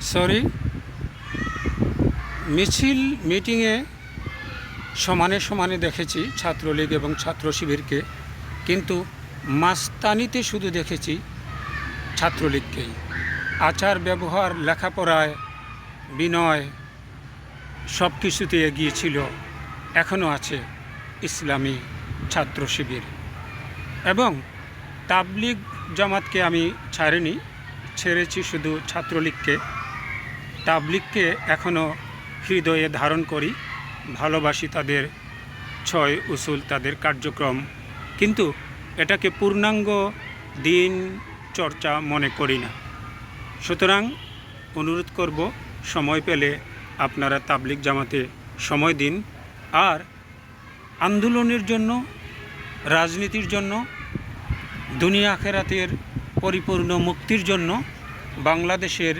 Sorry, মিছিল মিটিংয়ে সমানে সমানে দেখেছি ছাত্রলীগ এবং ছাত্র শিবিরকে, কিন্তু মাস্তানিতে শুধু দেখেছি ছাত্রলীগকেই। আচার ব্যবহার, লেখাপড়ায়, বিনয় সব কিছুতে এগিয়ে ছিল, এখনও আছে ইসলামী ছাত্র শিবির। এবং তাবলিগ জামাতকে আমি ছাড়িনি, ছেড়েছি শুধু ছাত্রলীগকে। তাবলিগকে এখনও হৃদয়ে ধারণ করি, ভালোবাসি তাদের ছয় উসুল, তাদের কার্যক্রম, কিন্তু এটাকে পূর্ণাঙ্গ দিন চর্চা মনে করি না। সুতরাং অনুরোধ করব, সময় পেলে আপনারা তাবলিগ জামাতে সময় দিন। আর আন্দোলনের জন্য, রাজনীতির জন্য, দুনিয়া আখেরাতের পরিপূর্ণ মুক্তির জন্য বাংলাদেশের